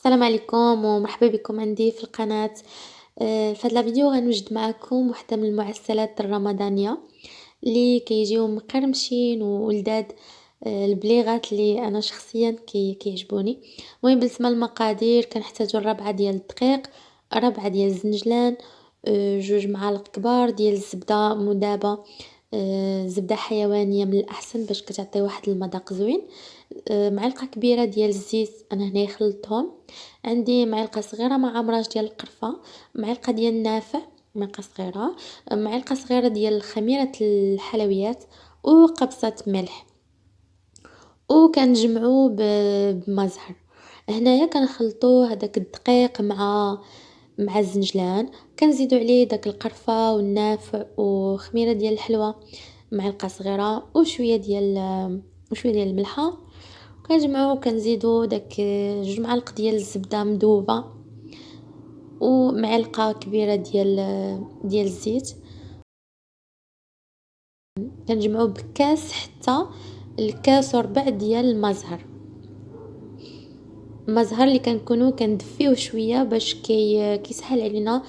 السلام عليكم ومرحبا بكم عندي في القناة. في هاد الفيديو غنوجد معكم وحدة من المعسلات الرمضانية اللي كيجيو مقرمشين ولذاذ. البليغات اللي انا شخصيا كيعجبوني. المهم بالنسبه للمقادير كنحتاجو ربعة ديال الدقيق، ربعة ديال الزنجلان، جوج معالق كبار ديال الزبدة مذابة، زبدة حيوانية من الأحسن باش كتعطي واحد المذاق زوين، معلقة كبيرة ديال الزيت أنا هنايا خلطتهم، عندي معلقة صغيرة مع أمراج ديال القرفة، معلقة ديال النافع، معلقة صغيرة، معلقة صغيرة ديال خميرة الحلويات، وقبصة ملح، وكنجمعو بمزهر. هنايا كنخلطو هداك الدقيق مع الزنجلان، كنزيدو عليه داك القرفة والنافع وخميرة ديال الحلوى، معلقة صغيرة وشوية ديال الملحة، كنجمعو وكنزيدو داك جوج معالق ديال الزبدة مذوبة ومعلقة كبيرة ديال الزيت، كنجمعو بكاس حتى الكاس وربع ديال المزهر اللي كنكونو كندفيوه شويه باش كيسهل علينا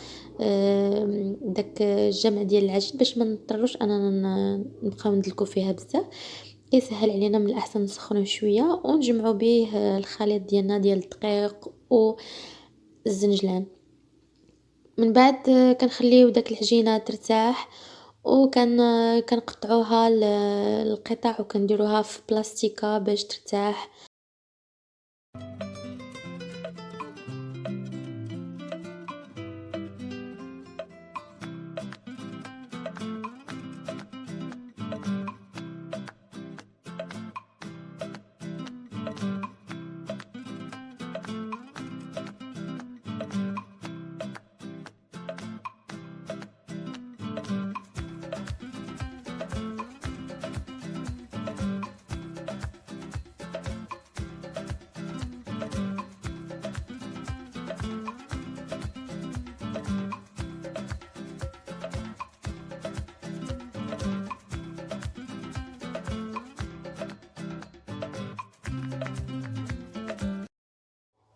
داك الجمع ديال العجين باش ما نضطروش اننا نبقاو ندلكو فيها بزاف. كيسهل علينا من الاحسن نسخنوه شويه ونجمعوا به الخليط ديالنا ديال الدقيق والزنجلان. من بعد كنخليو داك العجينه ترتاح، كنقطعوها القطع وكنديروها في بلاستيكه باش ترتاح.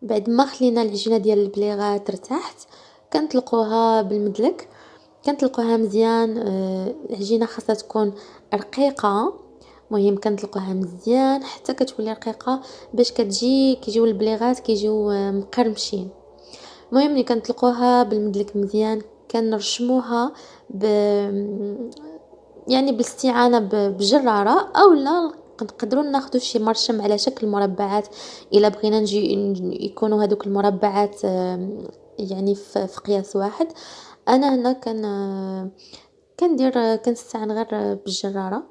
بعد ما خلينا العجينه ديال البليغه ترتاحت كنطلقوها بالمدلك، كنطلقوها مزيان. العجينه خاصها تكون رقيقه، مهم كنطلقوها مزيان حتى كتولي رقيقه باش كيجيو البليغات كيجيو مقرمشين. المهم ملي كنطلقوها بالمدلك مزيان كنرشموها يعني بالاستعانه بجراره اولا نقدروا ناخذوا شي مرشم على شكل مربعات الا بغينا نجي يكونوا هذوك المربعات يعني في قياس واحد. انا هنا كندير كنستعن غير بالجراره،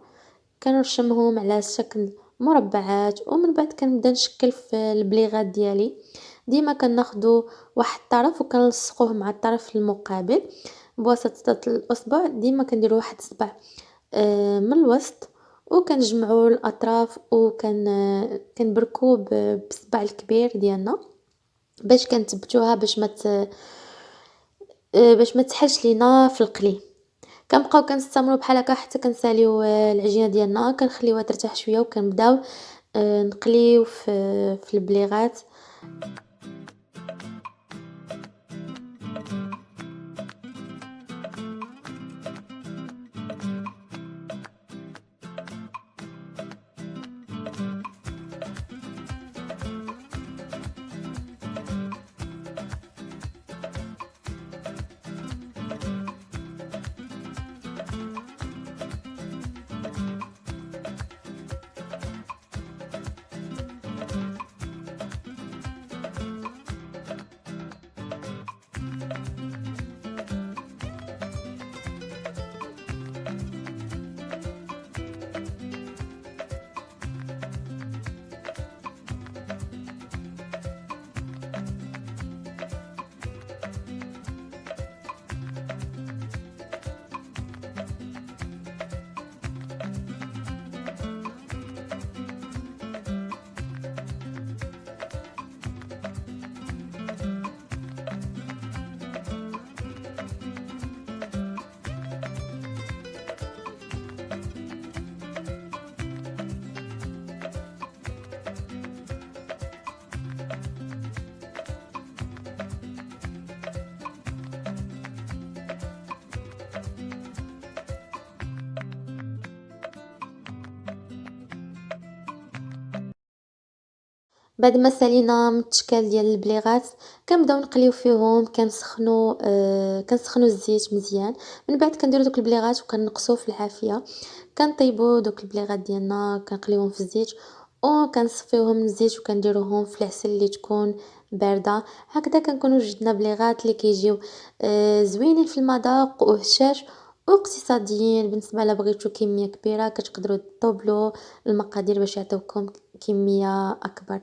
كنرشمهم على شكل مربعات ومن بعد كنبدا نشكل في البليغات ديالي. ديما كناخذوا واحد الطرف وكنلصقوه مع الطرف المقابل بواسطه الاصبع، ديما كنديروا واحد اصبع من الوسط وكنجمعوا الاطراف كنبركو بالصبع الكبير ديالنا باش كنثبتوها باش ما تحلش لينا في القلي. كنبقاو كنستمروا بحال هكا حتى كنساليو العجينه ديالنا، كنخليوها ترتاح شويه وكنبداو نقليو في البليغات. بعد ما سالينا من التشكال ديال البليغات كنبداو نقليو فيهم كنسخنوا الزيت مزيان. من بعد كنديروا دوك البليغات وكنقصوا في العافيه. كنطيبوا دوك البليغات ديالنا كنقليوهم في الزيت وكنصفيوهم من الزيت وكنديروهم في العسل اللي تكون بارده. هكذا كنكونوا وجدنا بليغات اللي كيجيو زوينين في المذاق وهشاش واقتصاديين. بالنسبه الا بغيتو كميه كبيره كتقدروا تطوبلوا المقادير باش يعطيوكم كميه اكبر.